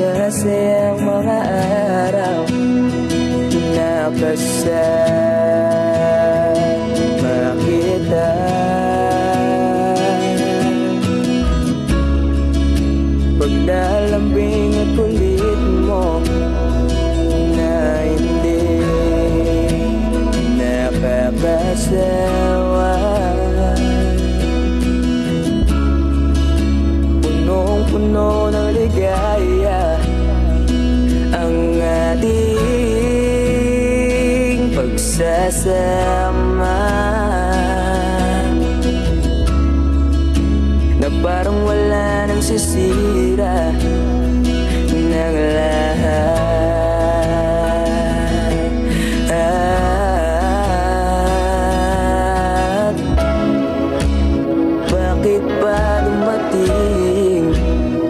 masasayang mga araw na kasama kita. Pag nalambing at kulit mo na hindi nakakasawa, punong-puno ng ligaya ang ating pagsasama, na parang wala nang sisira